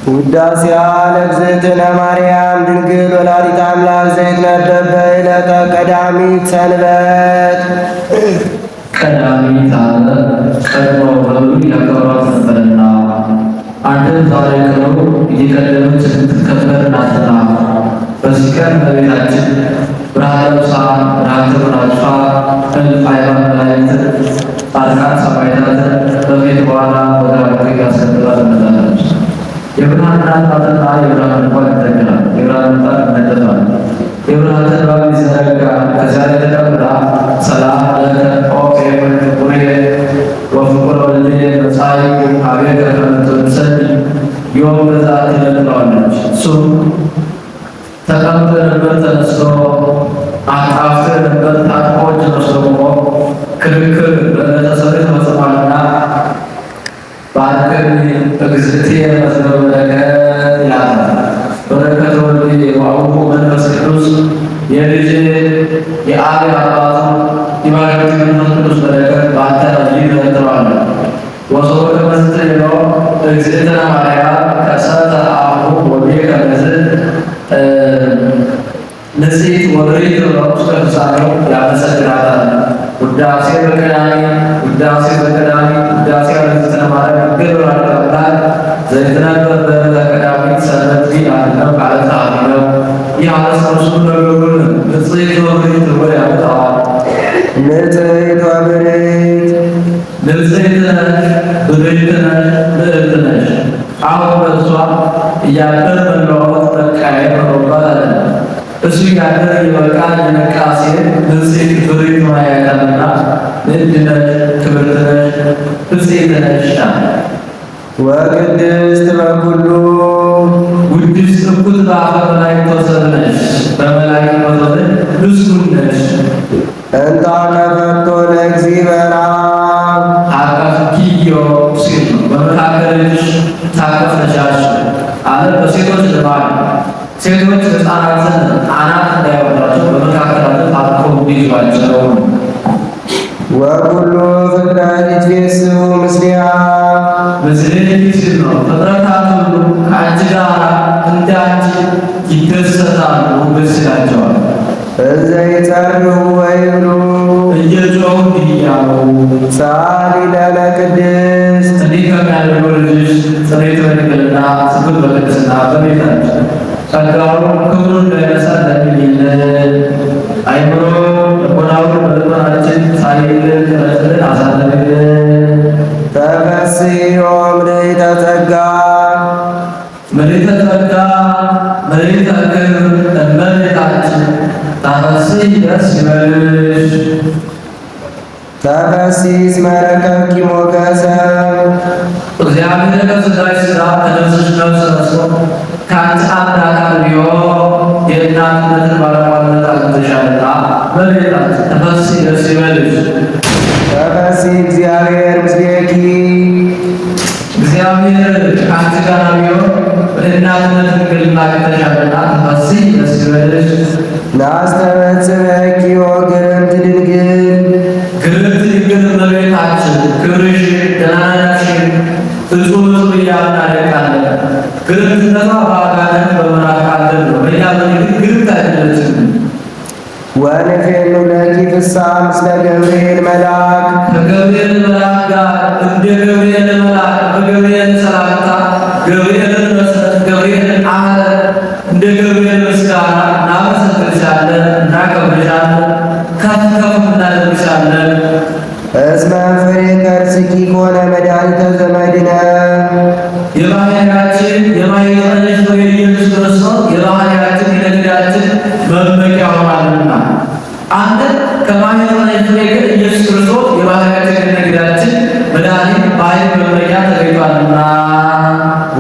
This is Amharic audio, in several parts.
ውዳሴያ ለእግዝእትነ ማርያም ድንግል ወላዲተ አምላክ ዘይትነበብ በዕለተ ቀዳሚት ሰንበት። ቀዳሚት አለ ቀድሞ በብሉይ ያከብሯት ነበርና፣ አንድም ዛሬ ቅርቡ እየቀደመች የምትከበር ናትና። በዚህ ቀን እመቤታችን ብርሃነ ለብሳ ብርሃን ተጎናጽፋ እልፍ አእላፍ መላእክትን ጻድቃን ሰማዕታትን በፊት በኋላ በግራቀኝ አስከትላ ትመጣለች። የብርሃን እናት ናትና የብርሃን እንኳን ይተክላል፣ የብርሃን ምጣድ ይነጠፋል፣ የብርሃን ተድባብ ይዘረጋል። ከዚያ ላይ ተቀብላ ሰላም ለከ ኦ ቡሬ ወፍቁር ወልድየ መጻኢ ኀቤከ ከመ ትምሰል ዮም በዛቲ ትለዋለች። እሱም ተቀምጦ ነበር ተነስቶ፣ አንቃፍቶ ነበር ታጥቆ እጅ ነስቶ ቆሞ፣ ክርክር በዕለተ ሰንበት ተፈጽሟልና ባርከኒ እግዝእትየ መዝገበ በረከት ይላታል። በረከተ ወልድየ ወአቡሁ መንፈስ ቅዱስ የልጅ የአብ አባቱ የባለቤቱ መንፈስ ቅዱስ በረከት በአንተ ላይ ይደር ትለዋለች። ወሶበ ከመ ትቤሎ እግዝእትነ ማርያም ከሰተ አቡሁ ወቤከ ንጽሕት ወብርሂት ውስተ ፍጻሜው ያመሰግናታል። ውዳሴ በቀዳሚ ውዳሴ በቀዳሚ ውዳሴ ለእግዝእትነ ማርያም ድንግል ወላዲተ አምላክ ዘይትነበብ በዕለተ ቀዳሚት ሰንበት አድነው ቃለ ጸሐፊ ነው። ይህ አለስነሱ ነገሩን ንጽሕት ወብርሂት ብሎ ያመጣዋል። ንጽሕት ወብርሂት ንጽሕት ነሽ፣ ብርሂት ነሽ፣ ልዕልት ነሽ። አሁን በእሷ እያደር መለዋወጥ መቃየር ሆኖባት አለ። እሱ እያደር እየበቃ የነቃ ሴት ንጽሕት ብርሂት ማያታልና ልዕልት ነሽ፣ ክብርት ነሽ፣ ብፅዕት ነሽ። ወቅድስት በኩሉ ውድስት እኩት በአፈ መላእክት ወሰብ ነሽ፣ በመላእክት ወሰብ ምስጉን ነሽ። እንታ ከፈቶ ለእግዚእብሔር አቀፍኪዮ ሲል በመካከልሽ ታቀፍነሻሽ አለ። በሴቶች ልማድ ሴቶች ሕፃናትን አናት እንዳይወጣቸው በመካከላቸው ታቅፈው እንዲይዟቸው። ወኩሉ ፍጥረት ይትፌስሑ ምስሌሃ ምስሌኪ ሲል ነው። ፍጥረታት ሁሉ ከአንቺ ጋር እንደ አንቺ ይደሰታሉ፣ ደስ ይላቸዋል። እንዘ ይጸርሑ ወይብሉ እየጮሁ እንዲህ እያሉ ሰአሊ ለነ ቅድስት እንዲህ ከሚያደርገው ልጅሽ ጽሬት በድንግልና ስግድ በቅድስና በቤታችን ጸጋውን ክብሩን እንዳይነሳ ለምኝልን። አይምሮ ልቦናውን በልቦናችን ሳይልን ቅረጽልን አሳልፍልን። ተፈሥሒ ምልዕተ ጸጋ ምልዕተ ጸጋ ምልዕተ ክብር እመቤታችን ተፈሥሒ ደስ ይበልሽ። ተፈሥሒ እስመ ረከብኪ ሞገሰ እግዚአብሔር ከሥጋሽ ሥጋ ከነፍስሽ ነፍስ ነስቶ ከአንቺ አንድ አካል ቢሆን የእናትነትን ባለሟልነት አግኝተሻልና እመቤታችን ተፈሥሒ ደስ ይበልሽ። ተፈሥሒ እግዚአብሔር ምስሌኪ እግዚአብሔር ከአንቺ ጋር ቢሆን በእናትነት ድንግልና አግኝተሻልና ተፈሥሒ ደስ ይበልሽ። ናስተበጽሕኪ ወግርምት ድንግል ግርምት ድንግል እመቤታችን ክብርሽ ገናናሽን ፍጹም እጹብ እያልን እናደንቃለን። ግርምትነቷ በአጋንንት በመናፍቃን ነው። በእኛ በግል ግርምት አይደለችም። ወንፌኑ ለኪ ፍስሐ ምስለ ገብርኤል መልአክ ከገብርኤል መልአክ ጋር እንደ ገብርኤል መልአክ በገብርኤል ሰላምታ ገብርኤልን መስጠት ገብርኤልን አለ እንደ ገብርኤል ምስጋና እናመሰግንሻለን፣ እናከብርሻለን፣ ከፍ ከፍ እናደርግሻለን። እስመ ፍሬ ከርስኪ ኮነ መድኃኒተ ዘመድነ የባህርያችን የማኅፀንሽ ፍሬ ኢየሱስ ክርስቶስ የባህርያችን የነገዳችን መመኪያ ሆኗልና። አንተ ከማኅፀንሽ ፍሬ ግን ኢየሱስ ክርስቶስ የባህርያችን የነገዳችን መድኃኒት ባሕርይ መመኪያ ተገኝቷልና።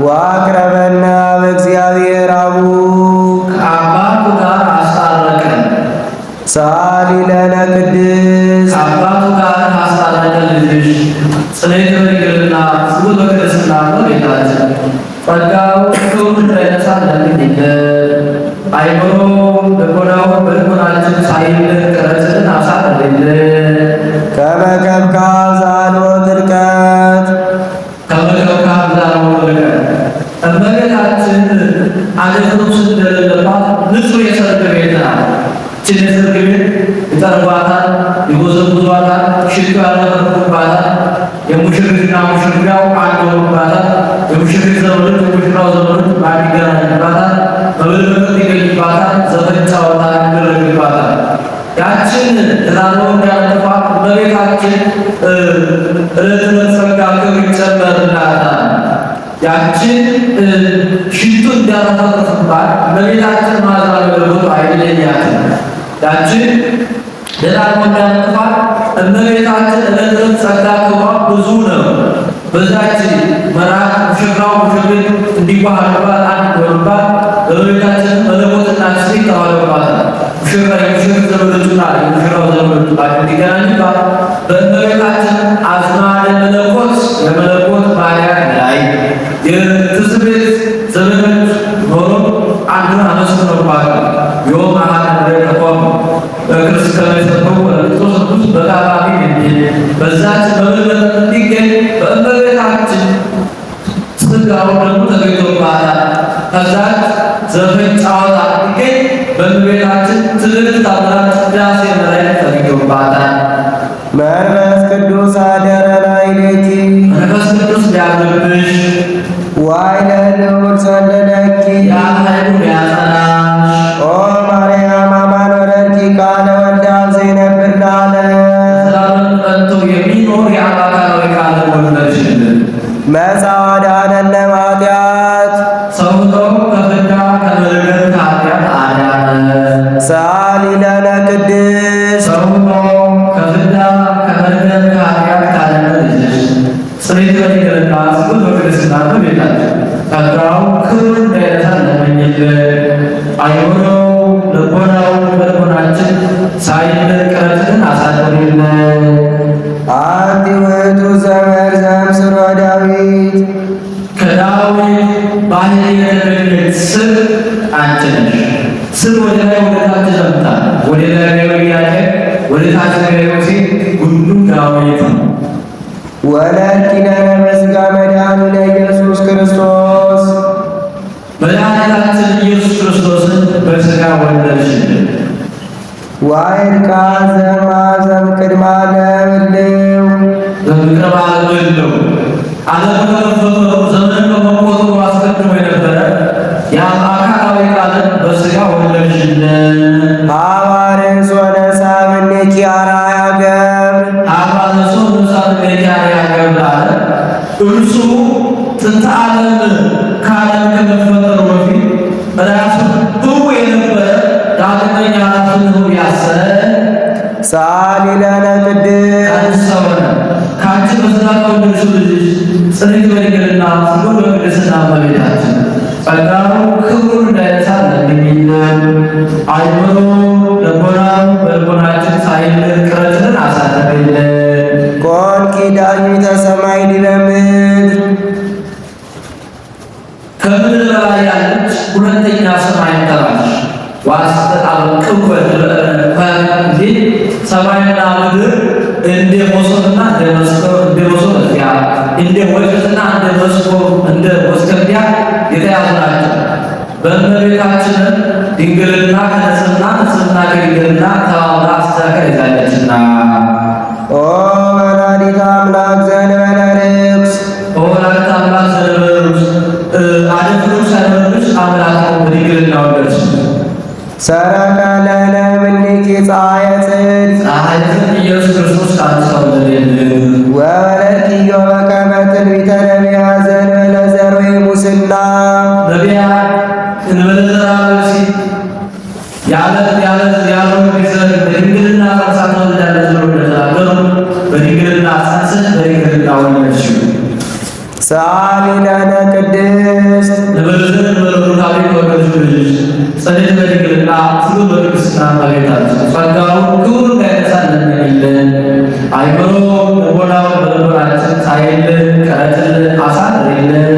ወአቅረበነ በእግዚአብሔር አቡዕ ከአባቱ ጋር አስታረቀን። ሰአሊ ለነ ቅድስት ከአባቱ ጋር ካስታረቀን ልጅሽ ጽኔት በድንግልና ስጉት በቅድስና እመቤታችን ጸጋው ክብሩን እንዳይነሳ ለምኝልን። አይምሮ ልቦናውን በልቦናችን ሳይልን ቅረጽልን አሳርፍልን። ከመ ከብካብ ዘአልቦ ጥልቀት ከመከብካብ ዛሬ ወርቀ እመቤታችን አገልግሎት እንደሌለባት ንጹሕ የሰርግ ቤት ናት። ይህችን የሰርግ ቤት ይጠርቧታል፣ ይጎዘጉዟታል፣ ሽቶ ያለበርኩባታል። የሙሽሪትና ሙሽሪያው አንድ ይሆኑባታል። የሙሽሪት ዘመዶች የሙሽራው ዘመዶች በአንድ ይገናኙባታል። መብል መጠጥ ይገኝባታል። ዘፈን ጨዋታ ይደረግባታል። ያችን ትናንት እንዳለባት እመቤታችን ዕለት ዕለት ጸጋ ክብር ይጨመርላታል። ያችን ሽቱ እንዳታተርፍባት እመቤታችን መዓዛ መለኮት አይለያትም። ያችን ትናንት እንዳለባት እመቤታችን ዕለት ዕለት ጸጋ ክብሯ ብዙ ነው። በዛች መርዓት ሙሽራው ሙሽሪት እንዲዋሃዱባት አንድ እንዲሆኑባት እመቤታችን መለኮትና ትስብእት ተዋህደውባታል። የሙሽሪት ዘመዶችና የሙሽራው ዘመዶች እንዲገናኙባት በእመቤታችን አዝማደ መለኮት የመለኮት ባህርያት ላይ የትስብእት ዘመዶች ኖሮ አንዱን አመስግነውባታል። ዮም አሐደ ምሕረተ ክርስቶስ ከመሰጠው ክርስቶስ ቅዱስ በቃላሚ እንዲል በዛች በመለኮት እንዲገኝ በእመቤታችን ስጋው ደግሞ ተገኝቶባታል። ከዛች ዘፈን ጨዋታ እንዲገኝ በእመቤታችን ትልቅ ታምራት ቅዳሴ መላእክት ተገኝቶባታል። መንፈስ ቅዱስ አደረ ላዕሌኪ መንፈስ ቅዱስ ሊያድርብሽ ዋይለ ልዑል ሰለለኪ የኃይሉ ሊያጸናሽ ኦ ማርያም አማን ወረድኪ ቃለ ወልደ አብ ዘይነብር ቃለ ሰላምን ጠጥቶ የሚኖር የአምላካዊ ቃል ወለድሽልን። መጽአ ወአድኀነነ እምኃጢአት ሰውቶ ከፍዳ ከመርገም ከኃጢአት አዳነ። ሰአሊ ለነ ቅድስት ሰውቶ ከፍዳ ከመርገም ከኃጢአት ካዳነ ልጅሽ ጽሬት በድንግልና ስጉት በቅድስና በቤታችን ጸጋው ክብር እንዳይነሳ ለመኝልን። አይምሮው ልቦናው በልቦናችን ሳይለቀትን አሳድሪልን። አንቲ ውእቱ ዘመድ ዘእምስሮ ዳዊት ከዳዊት ባህል የተገኘች ስም አንቺ ነሽ። ስም ወደ ላይ ወደ ታች ዘምታል። ወደ ላይ ያለ ወደ ታች ያለው ሲ ሁሉ ዳዊት ነው። ወለድኪ ለነ በሥጋ መድኃኒነ ኢየሱስ ክርስቶስ መድኃኒታችን ኢየሱስ ክርስቶስን በሥጋ ወለድሽልን። ዋይልቃ ዘእምኀዘም ቅድመ ዓለም እልው በቅድመ ዓለም እልው ዓለም ከመፈጠሩ ዘመን ከመቆጠሩ አስቀድሞ የነበረ የአካላዊ ቃልን በሥጋ ወለድሽልን። ሐዋርያስ ወነሳብኔኪ አርአያ ገብር ሐዋርያስ ወነሳብኔኪ አርአያ ገብር አለ። እርሱ ጥንተ ዓለም ከዓለም ከመፈጠሩ በፊት ራሱ ብሩዕ የነበረ ዳግመኛ ራሱን ያሰረ ሰአሊ ለነ ቅድስት ሰውነ ከአንቺ በሥጋ ከወለድሽው ልጅሽ ጽኔት በድንግልና ስጉር በቅድስና እመቤታችን ጸጋው ክብሩ እንዳይነሳ ለምኝልን። አይምሮ ልቦናው በልቦናችን ሳይለቅ ቅረትን አሳድሪልን። ኮንኪ ዳግሚተ ሰማይ ዲበ ምድር ከምድር በላይ ያለች ሁለተኛ ሰማይ ተባልሽ። ወአስተጣብቅወ እንጂ ሰማይና ምድር እንደ መሶብና እንደ መስኮብ እንደ መሶብ መዝጊያ እንደ ወጭትና እንደ መስኮብ እንደ ወስከቢያ የተያዙ ናቸው። በእመቤታችን ድንግልና ከንጽሕና ንጽሕና ከድንግልና ተባብራ አስተካክላ ይዛለችና ኦ ወላዲተ አምላክ ዘእንበለ ርኩስ ኦ ወላዲተ አምላክ ዘእንበለ ርኩስ አደፍርስ ሳይበርስ አምላክ በድንግልና ወለድሽ። ሰረቀ ለነ እምኔኪ ፀሐየ ጽድቅ ፀሐየ ጽድቅ ኢየሱስ ክርስቶስ ከአንቺ ተወለደልን። ወወለድኪዮ በከመ ትንቢተ ነቢያት ዘእንበለ ዘር ወሙስና ነቢያት እንበለ ዘርአ ብእሲ ያለ ዘር በድንግልና ጸንሳ ትወልዳለች ብለው እንደተናገሩ በድንግልና ጸንሰሽ በድንግልና ወለድሽው። ሰአሊ ለነ ቅድስት እንበለ ዘር እንበለ ሩካቤ ከወለድሽው ልጅሽ ጽኔት በድንግልና ስጉር በቅድስና እመቤታችን ጸጋው ክብሩ እንዳይነሳ ለምኝልን። አይምሮ ልቦናው በልቦናችን ሳይለቅ ቅረትን አሳድሪልን።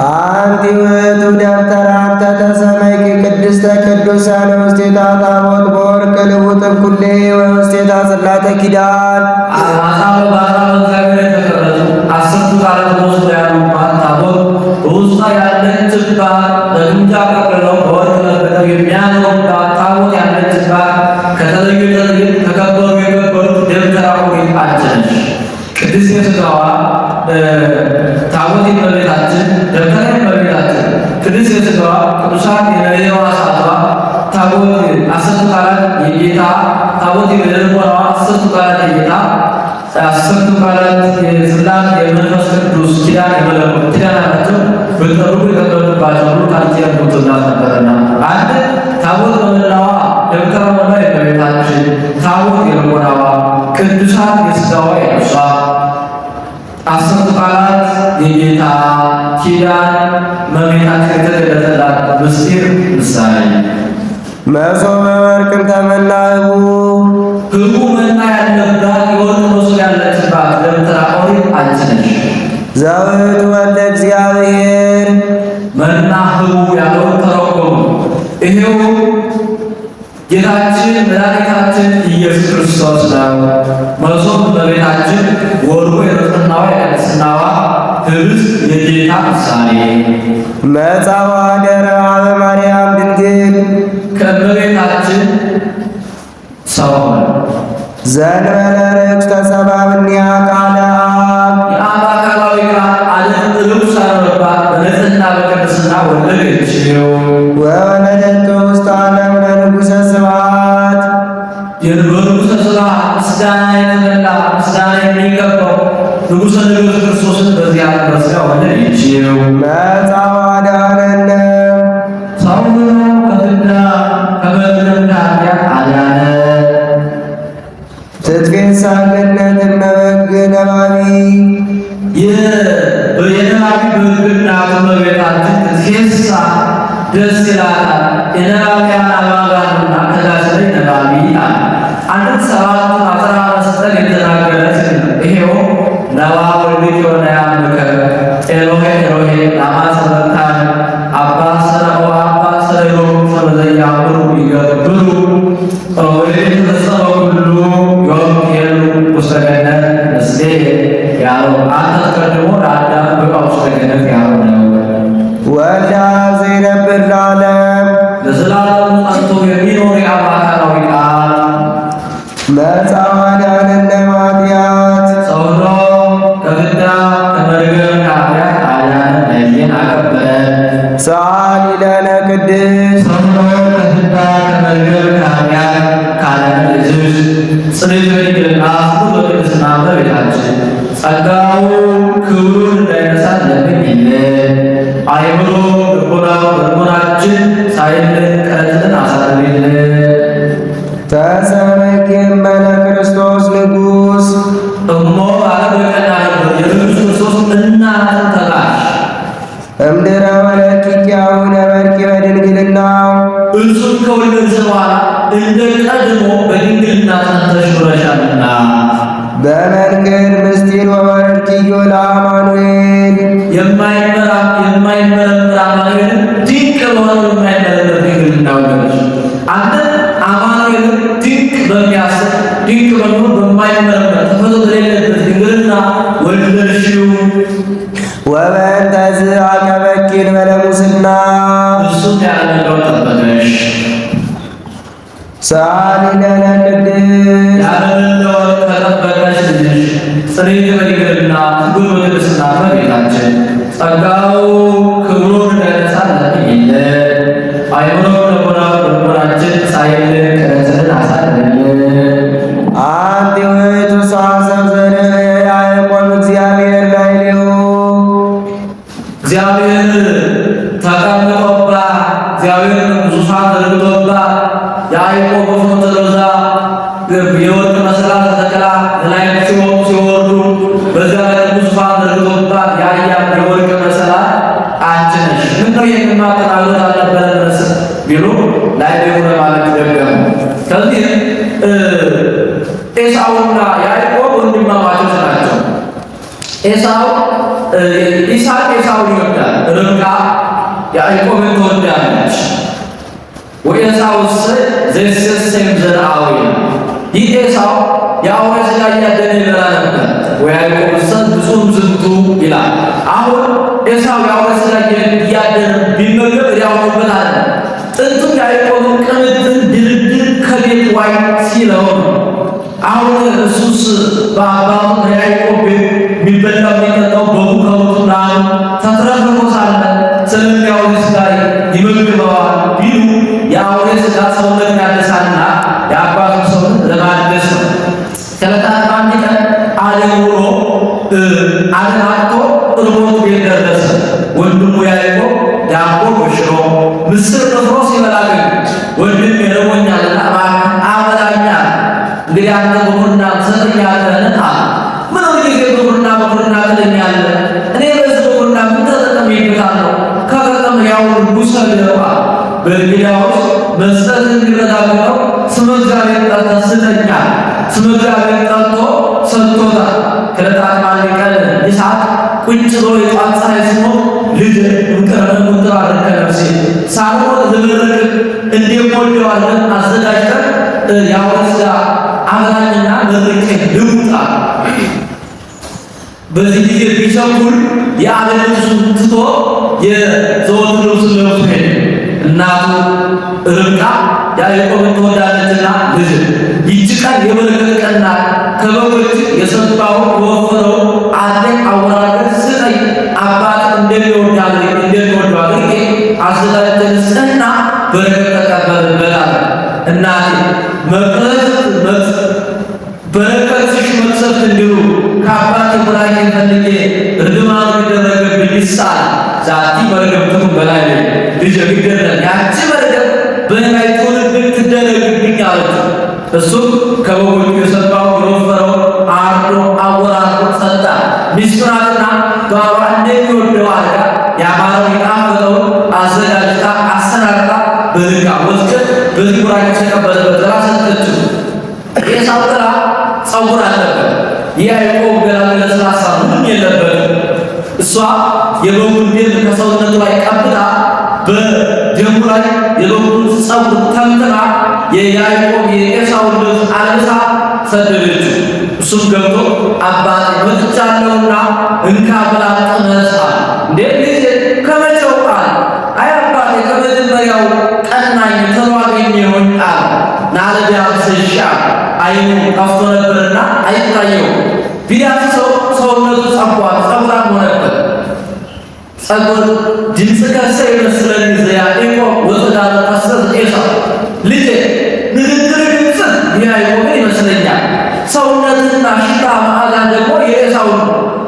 አንቲ ውእቱ ደብተራ አንተ ተሰመይኪ ቅድስተ ቅዱሳን ውስቴታ ታቦት በወርቅ ልውጥም ኩሌ ወውስቴታ ጽላተ ኪዳን አሳብ በአሳብ እግዚአብሔር የተቀረጹ 10ቱ ቃላት በውስጡ ያሉባት ታቦት በውስጧ ያለች ያለችባት በግምጃ ቀቅለው በወርቅ ለብጠው የሚያኖሩባት ታቦት ያለችባት ከተለዩ ተከበሩ የከበሩት ደብተራ ኦሪት አንቺ ነሽ። ቅድስት የሥጋዋ ታቦት እመቤታችን፣ ደብተራ እመቤታችን፣ ቅድስት የሥጋዋ ቅዱሳት የሕዋሳቷ ታቦት አስርቱ ቃላት የጌታ ታቦት የልቦናዋ አስርቱ ቃላት የጌታ አስርቱ ቃላት የሥላሴ የመንፈስ ቅዱስ ኪዳን የመለኮት ኪዳናቸው በጠሩ የተቀበሉባቸው ሁሉ ካንቺ ያሉትና ነበርና አንድ ታቦት በመላዋ ደብተራ መላ የእመቤታችን ታቦት የልቦናዋ ቅዱሳት የሥጋዋ የነፍሷ አስርቱ ቃላት የጌታ ኪዳን እመቤታችን የተገለጠላት ምስጢር ምሳሌ መሶበ ወርቅን ተመላሁ ህቡ መና ያለባት የወርቅ መሶብ ያለችባት ደብተራ ኦሪት አንቺ ነሽ። ዘውእቱ ወልደ እግዚአብሔር መና ህቡ ያለውን ተረጎሙ። ይሄው ጌታችን መድኃኒታችን ኢየሱስ ክርስቶስ ነው። መሶብ እመቤታችን ወርቁ የንጽሕናዋ የቅድስናዋ ህብስት የጌታ ምሳሌ መጻዋ አደረ አበ ማርያም ድንግል ከእመቤታችን ሰው ሆነ። ዘእንበለ ርኩስ ተሰባብኒያ ቃለ አብ የአብ አካላዊ ቃል ዓለም ርኩስ ሳይሆንባት በንጽሕና በቅድስና ወለደችው። ወወለደቱ ውስተ ዓለም ለንጉሠ ስብሐት የንጉሠ ስብሐት ምስጋና የተመላ ምስጋና የሚገባው ንጉሠ ነገሥት ክርስቶስን በዚያ በሥጋ ወለደችው። መጻዋ አዳነነ ሰው ሆኖ ከፍዳ ከበደል ከኃጢአት አዳነ። ትትፌሳ ገነት እመበግ ነባቢ የነባቢ በግና እመቤታችን ትትፌሳ ደስ ይላታል። የነባቢያን አባጋኑና ከዛች ላይ ነባቢ አለ። አንድም ሰባቱን አስራ መስጠት የተናገረች ይሄው ነባ ወልድኪ ወነያምከ ኤሎሄ ኤሎሄ ላማ ሰበቅታኒ አባ ሰረኦ አባ ሰረዮ ሰበዘያምሩ ይገብሩ ወይተሰበ ኩሉ ዮም ሄሉ ውስተ ገነት ምስሌ ያለው አንተ ተቀድሞ ለአዳም በቃ ውስተ ገነት ያለው ነው። ወልደ አብ ዘይነብር ለዓለም ለዘላለሙ ጸንቶ የሚኖር የአብ አካላዊ ቃል መጻዋ አዳነነ ማትያት ሰው ሆኖ ከፍዳ ከመርገም ከኃጢአት አዳነን፣ ለይን አከበረን። ሰአሊ ለነ ቅድስት ሰው ሆኖ ከፍዳ ከመርገም ከኃጢአት ካዳነን ልጅሽ ጽንዕት በድንግልና ሁሉ በቅድስና እመቤታችን ጸጋው ክብሩን እንዳይነሳን ለምኝልን። አይምሮ ልቦናችን ሳይልን ቀረጽልን አሳርግልን። ተሰበኪም በለ ክርስቶስ ንጉሥ እሞ ዓለም በቀና ነበር የንጉሥ ክርስቶስ እናት ተባልሽ። እምድረ ወለኪኪ አቡነ በርኪ በድንግልና እርሱም ከወለድሽ በኋላ እንደ ቀድሞ በድንግልና ጸንተሽ ኖረሻልና በመንክር ምስጢር ወበረኪዮ ለአማኑኤል የማይመረምር አማኑኤልን ድንቅ በሆነ የማይመረምር ድንግልና ወለድሽ። አንተ አማኑኤልን ድንቅ በሚያስብ ድንቅ በሆኑ በማይመረምር ተፈጥሮ በሌለበት ድንግልና ወለድሽው። ወበእንተዝ አቀበኪን በለሙስና እሱም ያለነው ጠበቀሽ። ሰአሊ ለነ ቅድስት ያለነው ከጠበቀሽ ልጅሽ ጽንዕት በድንግልና ትጉህ በቅድስና እመቤታችን ጸጋው ክብሩን እንዳይነሳን ለምኝልን። አይምሮ ልቦናችን ሳይልን ቀረጽልን አሳድርልን። አንቲ ውእቱ ሰአሰብ ዘንበለ ያዕቆብ እግዚአብሔር ላዕሌሁ እግዚአብሔር ተቀምጦባት እግዚአብሔር ዙፋን ዘርግቶባት የያዕቆብ በፍኖተ ሎዛ የወርቅ መሰላል ተተክላ መላእክት ሲወርዱ በዚያ ላይ ዙፋን ዘርግቶባት ያያት የወርቅ መሰላል አንቺ ነሽ። ምነው የማጠናሉት አልነበረንስ ቢሉ ላይ ለማለት ደገሙ። ከዚህ ኤሳውና ያዕቆብ ወንድማማቾች ናቸው። ይስሐቅ ኤሳውን ይወዳል፣ ርብቃ ያዕቆብን ትወዳለች። ወኤሳውስ ዘእሴሰም ዘርአዊ ይህ ኤሳው የአውሬ ሥጋ እያደነ ይበላ ነበር። ወያዕቆብሰ ብፁዕ ዝንቱ ይላል። አሁን ኤሳው የአውሬ ሥጋ እያደነ ያዕቆብ ቅምጥል ድርድር ከቤት ዋይ ሲለው አሁን እሱስ በአባቱ በያዕቆብ ቤት የሚበላው የሚጠጣው በጉ ከብቱና ተትረፍርፎ ሳለ ስለሚያው ስጋ ይመግበዋል ቢሉ የአውሬ ስጋ ሰውነትን ያድሳልና የአባቱ ሰውነት ለማደስ ነው። ከዕለታት በአንድ ቀን አደን ውሎ አደን አጥቶ እርቦት ቤት ደረሰ። ወንድሙ ያዕቆብ ዳቦ በሽሮ ምስር ንፍሮ ሲበላ ግን ወንድሜ ርቦኛልና እባክህ አበላኝ አለ። እንግዲህ አንተ በቡና ትሰጠኛለህን አለ። ምን ጊዜ በቡና ትለኛለህ? እኔ በዚህ በቡና ምን ተጠቅሜበታለሁ? ከጠቀም ያው ውሰደው አለ። በእንግዲያውስ መስጠት እንዲረጋገጠው ስመ እግዚአብሔር ጠርተህ ስጠኝ አለ። ስመ እግዚአብሔር ጠርቶ ሰጥቶታል። ከዕለታት በአንድ ቀን ይስሐቅ ቁጭ ብሎ የጧት ፀሐይ ሲሞቅ ልጅ እንቀረሙት አረከ ነፍሴ ሳልሞት ልመርቅ እንደምወደው አድርገን አዘጋጅተን የአውሬ ስጋ አበላኝና መርቄ ልውጣ። በዚህ ጊዜ ቢቸኩል የአደን ልብሱን ትቶ የዘወትር ልብሱን ለብሶ ሄደ። እናቱ ርብቃ ያዕቆብን ትወዳለችና ልጅ ይህች ቀን የበረከት ቀን ናት፣ ከበጎች የሰባውን የወፈረው አለኝ አወራረድ ስጠኝ፣ አባት እንደሚወድ አድርጌ አዘጋጅተን ስጠና በረከት ተቀበልበት አለ። እናቴ በረከትሽ መቅሰፍት እንዲሉ ከአባቴ ቡራኬ ፈልጌ እርግማኑ ቢደረግብኝ ይሳል ዛቲ በረከትም በላይ ልጅ ቢደረግ ያቺ በረከት በላይ ትውልብኝ ትደረግብኝ አለችው። እሱም ከበጎቹ የሰባው የወፈረው አርዶ አወራርዶ ሰጣ። ሚስቱ ናትና ባሏ እንደሚወደው አድርጋ ያማረው የጣፈጠውን አዘጋጅታ አሰናድታ በልጋ ወስደን በዚህ ቡራኬ ተቀበለበት ብላ ሰጠችው። ኤሳው ጥላ ጸጉር አለበት፣ የያዕቆብ ገላ ለስላሳ ምንም የለበትም። እሷ የበጉን ደም ከሰውነቱ ላይ ቀብታ በደሙ ላይ የበጉን ጸጉር ተምትራ የያዕቆብ የኤሳውን ልብስ አልብሳ ሰደደችው። እሱም ገብቶ አባቴ መጥቻለሁና እንካ ብላ ቅመስ አለ። እንዴ ልጄ ከመቼው ቃል? አይ አባቴ ከመጀመሪያው ቀናኝ ተሎ አገኘሁኝ አለ። ናለቢያ ስሻ አይኑ ከፍቶ ነበርና አይታየው። ቢዳስሰው ሰውነቱ ጸጉራም ሆነበት። ጸጉር ድምፅ ከሰ ይመስለን ያዕቆብ ወተዳረ ቀሰስ ኤሳው ልጄ ንግግር ድምፅ ያዕቆብን ይመስለኛል፣ ሰውነትና ሽታ መዓዛ ደግሞ የኤሳው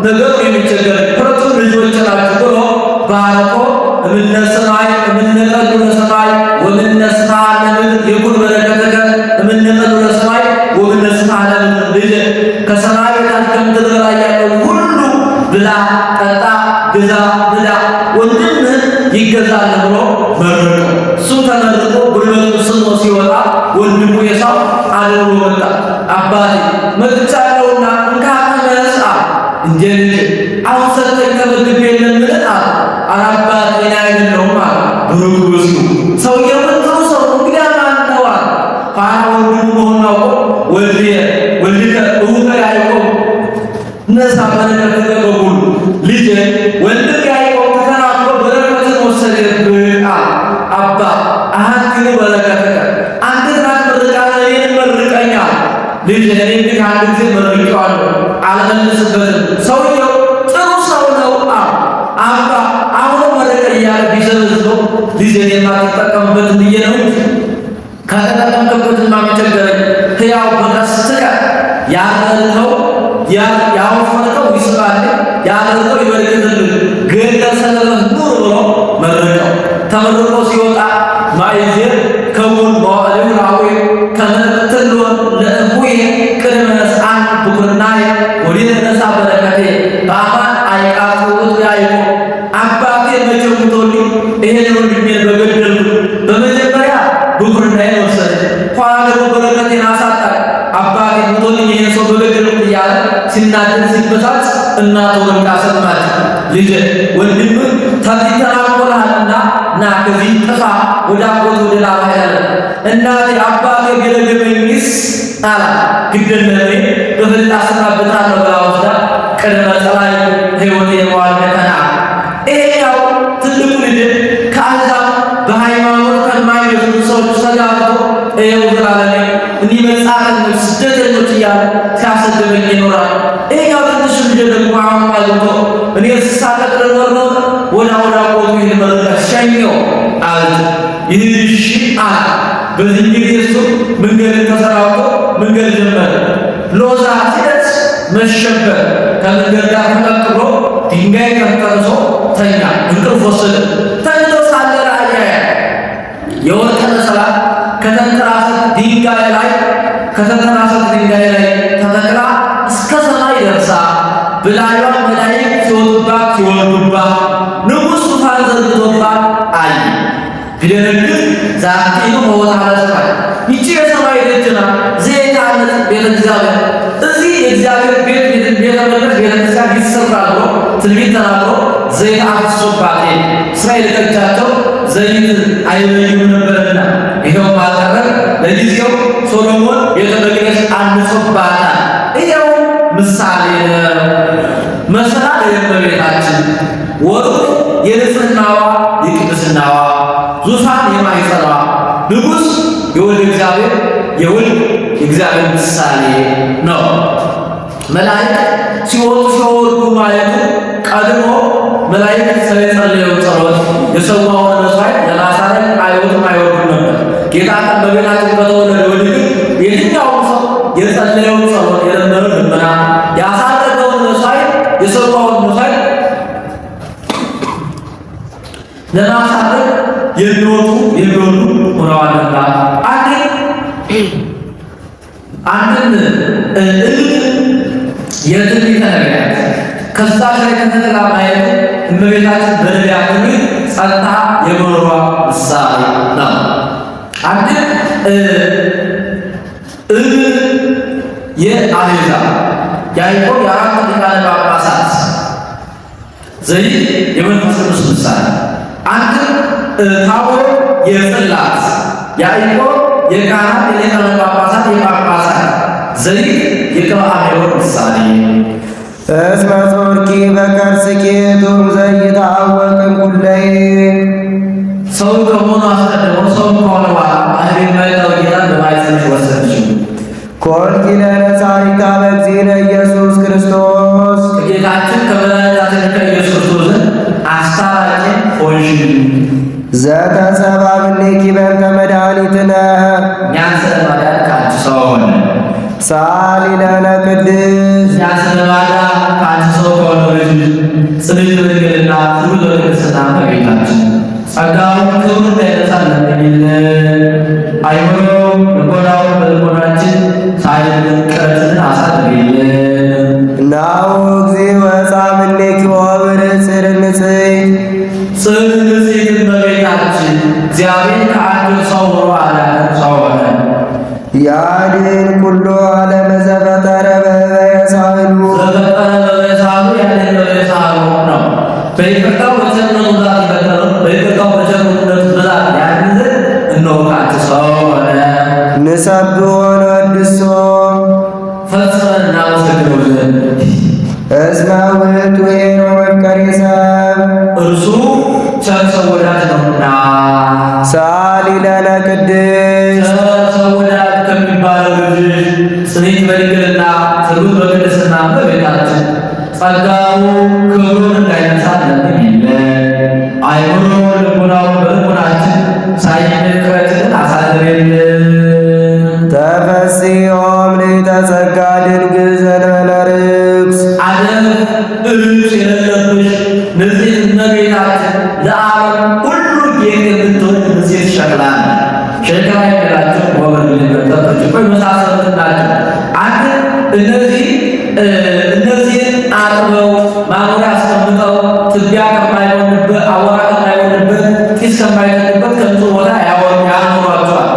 ነገሩ የሚቸገር ሁለቱም ልጆች ናቸው ብሎ ባርኮ እምነ ሰማይ እምነ ቀዱ ለሰማይ ወምነ ስፋ ለምድር የኩን በረከተከ እምነ ቀዱ ለሰማይ ወምነ ስፋ ለምድር ልጄ ከሰማይ በታች ከምድር በላይ ያለው ሁሉ ብላ ጠጣ ግዛ ብላ ወንድምህን ይገዛል ብሎ መረቀው። እሱ ተመርቆ ጉልበቱ ስሞ ሲወጣ ወንድሙ ኤሳው አድሮ ወጣ። አባቴ መጥቻለሁና እንካ ቅመስ አለ። እንዴ ልጄ አሁን ሰጠኝ ተመግቤ የለምን አለ። አባቴ እኔ አይደለሁም አለ። ብሩክ ብሱ ሰውየው ጥሩ ሰው እንግዲህ ማን ነው አለ። ኋላ ወንድሙ መሆኑን አውቆ ወልድከ እውቀ ያዕቆብ ነሳ በረከት ተቀበሉ ልጄ ወንድም ያዕቆብ ተከራክሮ በረከትን ወሰደብህ አለ። አባ አሃክሙ በረከተከ አንተ ትናንት መርቃለ እኔን መርቀኝ አለ። ልጄ እኔ እንግዲህ አንድ ጊዜ መርቄዋለሁ አልመልስበትም። ሰውየው ጥሩ ሰው ነው አለ። አባ አሁን መረቀ እያለ ቢዘበዝበው ልጄ የማትጠቀምበት ብዬ ነው ከተጠቀምክበትማ የሚቸገረኝ ሕያው በቀስትከ ያረድከው ያወፈርከው ይስባል ያረድከው ይበርክትልህ ገደ ሰለበህ ኑር ብሎ መረቀው። ተመርቆ ሲወጣ ማይዜ ከውን በዋዕሊው ራዊ ከመትሎን ለእቡዬ ቅድመ ነስአን ብኩርናዬ ወዲህ ነሳ በረከቴ በአማን አይቃቱ ያዕቆብ አባቴ መቼ ሙቶልኝ ይሄን ወንድሜን በገደልኩ በመጀመሪያ ብኩርናዬን ወሰደ፣ ኋላ ደግሞ በረከቴን አሳጣኝ። አባቴ ሙቶልኝ ይሄን ሰው በገደልኩ እያለ ሲናደድ ሲበሳጭ እናቱ ርብቃ ሰማች። ልጄ ወንድምህ ከዚህ ተናግሮሃልና ና ከዚህ ጥፋ ወደ አጎት ወደ ላባ ያለ እናቴ አባቴ ቢረግመኝስ አላት። ግደለኔ በፍልጥ አሰናብታለሁ ብላ ወስዳ ቅድመ ጸላይ ሕይወቴ መዋል መከና ይሄ ያው ትልቁ ልጅ ከአሕዛብ በሃይማኖት ከማይመስሉ መጻተኞች ስደተኞች እያለ ሲያሰድበኝ ይኖራል። ይሄኛው ትንሽ ልጅ ደግሞ አሁን አግብቶ እኔ ስሳቀቅ ለኖር ወደ ቆቱ ይመረቀ ሸኘው አለት ይህሽ አለ። በዚህ ጊዜ እሱ መንገድ ተሰራውቶ መንገድ ጀመረ። ሎዛ ሲደርስ መሸበር ከመንገድ ጋር ተቀጥሎ ድንጋይ ከንተርሶ ተኛ። እንቅልፍ ወሰደ። ተኝቶ ሳለ ራእይ ያያል። የወርቅ መሰላል ከተንተራሰት ድንጋይ ላይ ተተክላ እስከ ሰማይ ደርሳ በላዩዋ መላእክት ሲወጡባት ሲወርዱባት ንጉሥ ዙፋን ዘርግቶባት አየ። ቢደነግጥ ዛቲኑ መወጣ ለሰማይ ይቺ የሰማይ ደጅ ናት። ዘይት አለት ቤተ እግዚአብሔር እዚህ የእግዚአብሔር ቤት ቤተ መቅደስ ቤተ ክርስቲያን ይሰራል ብሎ ትንቢት ተናግሮ ዘይት አፍስሶባት እስራኤል ልጆቻቸው ዘይት አይለዩም ነበርና ይሄው ማቀረብ ለጊዜው ሶሎሞን ቤተ መቅደስ አንጾባታል። ይሄው ምሳሌ መሰላል የእመቤታችን ወርቁ የንጽሕናዋ የቅድስናዋ ዙፋን የማይጸኗ ንጉሥ የወልድ እግዚአብሔር የወልድ የእግዚአብሔር ምሳሌ ነው። መላእክት ሲወጡ ሲወርዱ ማየቱ ቀድሞ መላእክት ስለጸለየው ጸሎት የሰዋውን መስዋዕት ለማሳረግ አይወጡም አይወርዱም ነበር። ጌታ በቤታችን ከተወለደ ወዲህ የትኛውም ሰው የጸለየውን ጸሎት የለመነው ልመና ያሳረገውን መስዋዕት የሰዋውን መስዋዕት ለማሳረግ የሚወጡ ሆነዋልና አንድን የትንቢተ ነቢያት ከዛ ላይ ከተተላ ማየት እመቤታችን በነቢያት ጸንታ የመኖሯ ምሳሌ ነው። አንድን የአሕዛብ ያዕቆብ የአራቱ ሊቃነ ጳጳሳት ዘይት የመንፈስ ቅዱስ ምሳሌ አንድን ታቦር የጽላት ያዕቆብ የካህናት የሊቃነ ጳጳሳት የጳጳሳት ዘይት የቅብአ ሜሮን ምሳሌ እስመ ጾርኪ በከርስኪ ቱም ዘይታወቅም ኩለይ ሰው ከመሆኑ አስቀድሞ ሰው ከሆነ በኋላ ባህሪ የማይታወቅ ጌታን በማኅፀንሽ ወሰድሽው። ኮንኪ ለነ ጻድቃ በእግዚእነ ኢየሱስ ክርስቶስ ከጌታችን ከመድኃኒታችን ከኢየሱስ ክርስቶስ አስታራቂ ሆንሽ። ዘተሰባ እምኔኪ በእንተ መድኃኒትነ እኛን ስለማዳን ከአንቺ ሰው ሆነ። ሳሊ ለነ ቅድስት እኛን ስለማዳን ከአንቺ ሰው ከሆነ ልጅ ጽድቅ በድንግልና ትውልድ በቅድስና በቤታችን ጸጋውን ክብሩን እንዳይነሳን ለምኝልን። አይምሮውን ልቦናውን በልቦናችን ሳይልን ቅረትን አሳድሪልን። ናሁ እግዚእ ወፃ እምኔኪ ወብርጽር ንጽሕት ጽንዕት እመቤታችን እግዚአብሔር ከአንድ ሰው ሆኖ አዳነን፣ ሰው ሆነ። ያድኅን ኩሎ ዓለመ ዘፈጠረ በበየሳህሉ ዘፈጠረ በበየሳህሉ ያድኅን በበየሳህሉ ነው። በይቅርታው በቸርነቱ ብዛት የፈጠረን በይቅርታው በቸርነቱ ብዛት ያድን ዘንድ እነሆ ከአንድ ሰው ሆነ። ንሰብሖ ወንወድሶ ፈጽመን እናመሰግነው ዘንድ እስመ ውእቱ ኄር ወመፍቀሬ ሰብ እርሱ ቸር ሰው ወዳጅ ነውና። ሳሊ ለነ ቅድስት ቸር ሰው ወዳጅ ከሚባለው ልጅ ጽንዕት በድንግልና ትጉህ በቅድስና በቤታችን ጸጋው ክብሩን እንዳይነሳን ለምኝልን። አይምሮውን ልቦናውን በልቦናችን ሳይንቅረትን አሳድሪልን። ተፈሥሒ ምልዕተ ጸጋ ድንግል ዘእንበለ ርኵስ ዓለም እርስ የሌለብሽ ንጽሕት እመቤታችን ለዓለም ሁሉ ጌጥ የምትሆን ንጽሕት ሸክላ ሸክላ የሚላቸው ወበርግል በጠብጭቆ የመሳሰሉት ናቸው። አንድ እነዚህን አጥበው ማኖሪያ አስቀምጠው ትቢያ ከማይሆንበት አቧራ ከማይሆንበት ጢስ ከማይሆንበት ከንጹህ ቦታ ያኖሯቸዋል።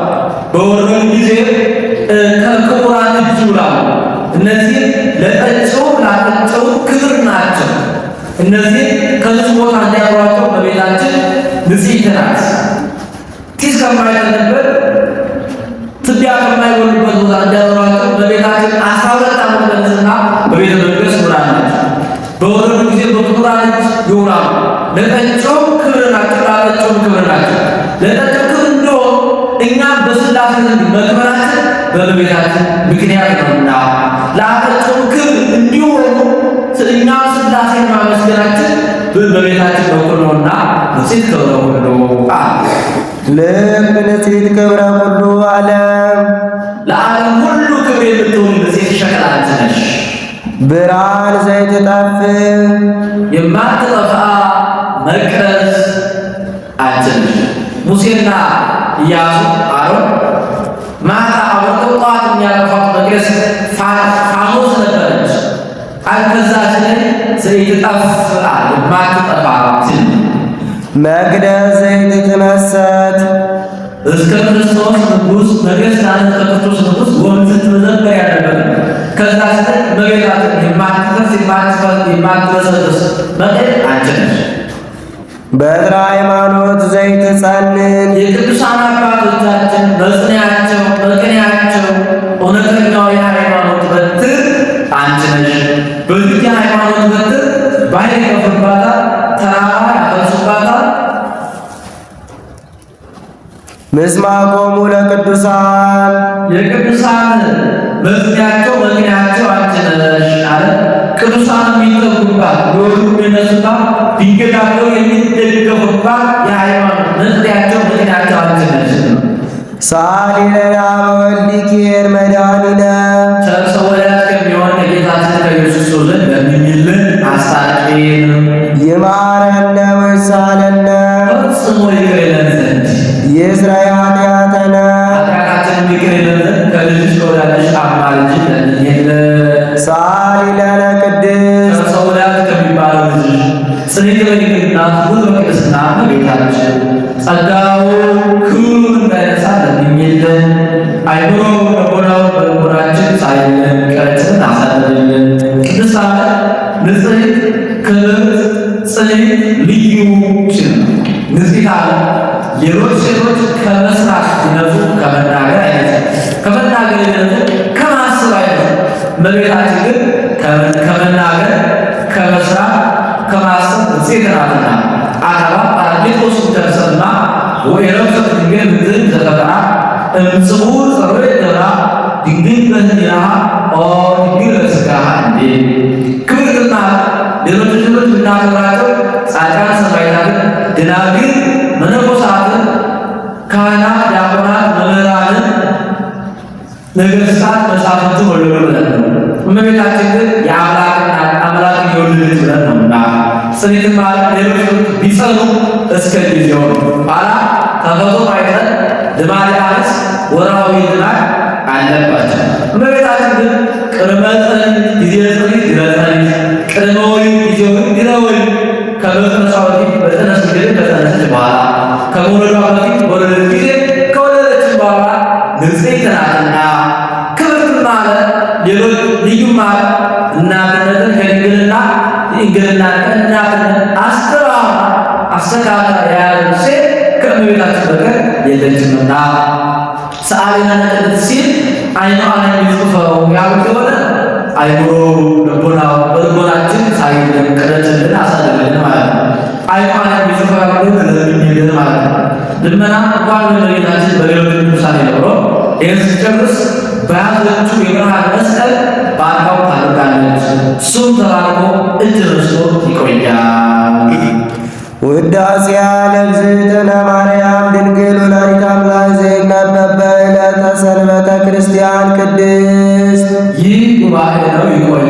በወረዱ ጊዜ ከክቡራን እጅ ይውላሉ። እነዚህ ለጠጪው ላጠጪው ክብር ናቸው። እነዚህ ከንጹህ ቦታ እንዲያኖሯቸው በቤታችን ንጽሕት ናት። ጢስ ከማይሆንበት ትቢያ ከማይሆንበት ቦታ እንዲያኖሯቸው በቤታችን 12 ዓመት በንጽሕና በቤተ መቅደስ ኖራለች። በወረዱ ጊዜ በክቡራን እጅ ይውላሉ። ለጠጪው ክብር ናቸው፣ ላጠጪው ክብር ናቸው። ለጠጪው ክብር እንደሆን እኛም በሥላሴ ዘንድ መክበራችን በእመቤታችን ምክንያት ነውና ለአፈጽሙ ክብር እንዲሆኑ እኛ ሥላሴን ማመስገናችን በእመቤታችን በኩል ነውና ንጽሕት ክብረ ኩሉ ልክ ንጽሕት ክብረ ኩሉ ዓለም ለዓለም ሁሉ ክብር የምትሆን ንጽሕት ሸክላ አንቺ ነሽ። ብርሃን ዘይትጠፍ የማትጠፋ መቅረዝ አንቺ ነሽ። ሙሴና ኢያሱ አሮን ማታ አብረው ጠዋት የሚያጠፋት መቅረዝ ፋኖስ ነበረች። ከዛች ላይ ዘይትጠፍ የማትጠፋ ሲል መቅደስ ዘይትትመሰት እስከ ክርስቶስ ንጉሥ ነገሥታት ከክርስቶስ ንጉሥ ወንዝ ስትመዘበር ያደረገ ከዛ ስለ መቤታችን የማትፈስ የማትበሰብስ መቅደስ አንቺ ነሽ። በትረ ሃይማኖት ዘይትጸንን የቅዱሳን አባቶቻችን መጽንያቸው መቅንያቸው እውነተኛው የሃይማኖት በትር አንቺ ነሽ። በዚህ የሃይማኖት በትር ባሕር ይከፍሉባታል፣ ተራራ ያፈርሱባታል። ምስማኮሙ ለቅዱሳን የቅዱሳን መጽንያቸው መቅንያቸው አንቺ ነሽ አለ። ቅዱሳን የሚጠጉባት ቢወዱ የሚነሱባት ቢንገዳገው የሚደገፉባት የሃይማኖት መጽንያቸው መቅንያቸው አንቺ ነሽ። ሳሊለና በወልድኪ መድኃኒነ ሰው ወዳጅ ከሚሆን ከጌታችን ከኢየሱስ ዘንድ ለምኝልን አስታርቂን። ይማረነ ወይሳለነ ፈጽሞ ይቅር ይለን ዘንድ ይስረይ ኃጢአተነ ኃጢአታችንን ይቅር ይለን ዘንድ ከልጅሽ ከወዳጅሽ አማልጅን ለምኝልን። ሳሊለነ ቅድስት ሰው ወዳጅ ከሚባለው ልጅሽ ጽኔት በድንግልና ትጉህ በቅድስና እመቤታችን ጸጋው ክብሩ እንዳይነሳ ለምኝልን። አይምሮ ልቦናው በልቦናችን ሳይለን ቀረችን አሳድርልን። ቅድስት አለ ንጽሕት ክብርት ጽኔት ልዩ ሲል ንጽሕት አለ ሌሎች ሴቶች ከመስራት ይነቱ ከመናገር አይነቱ ከመናገር ይነቱ ከማሰብ አይነቱ እመቤታችን ግን ከመናገር ከመስራት ከማሰብ ንጽሕት ናትና አካባ ጳራቅሊጦስ ተሰማ ወኢረፍት ድንግል ምድር ዘፈጥራ እምጽቡር ጸሎት ደብራ ድንግል በህሊናሃ ኦ ድንግል በሥጋሃ እንዴ ክብርትና ሌሎች ሌሎች የምናከብራቸው ጻድቃን ሰማዕታትን ደናግል መነኮሳትን ካህናት ዲያቆናት መምህራንን ነገሥታት መሳፍንትን ወለዱ ብለን ነው። እመቤታችን ግን የአምላክን የወለደች ብለን ነውና ጽኔት ማለት ሌሎች ቢጸኑ እስከ ጊዜው ነው። ኋላ ተፈቶ ማይጠን ልማድ አንስ ወርሃዊ ልማድ አለባቸው። እመቤታችን ግን ቅድመ ጽኒት ጊዜ ጽኒት ጊዜ ጽኒት ቅድመ ወሊድ ጊዜ ወሊድ ጊዜ ወሊድ ከመጽነሷ በፊት በጽነስ ጊዜ ከጸነሰች በኋላ ከመውለዷ በፊት በወለደች ጊዜ ከወለደች በኋላ ንጽሕት ናትና ክብርት ማለት ሌሎች ልዩ ማለት እናትነትን ከድንግልና ድንግልና ከእናትነት አስተካክላ የያዘች ሴት ከእመቤታችን በቀር የለችምና ሰአሊነ ቅድስት ሲል አይኗን የሚጽፈው ያሉት የሆነ አይምሮ ልቦናው በልቦናችን ሳይለን ቅረጽልን አሳድርልን ማለት ነው። አይኗን የሚጽፈው ያሉት ለምኝልን ማለት ነው። ልመና እንኳን በእመቤታችን በሌሎች ቅዱሳን ኖሮ ይህን ስጨርስ በያዘችው የብርሃን መስቀል ባርካው ታደርጋለች። እሱም ተባርኮ እጅ ነስቶ ይቆያል። ውዳሴ ለእግዝእትነ ማርያም ድንግል ወላዲተ አምላክ ዘይነበብ በዕለተ ሰንበተ ክርስቲያን ቅድስት። ይህ ጉባኤ ነው ይቆያል።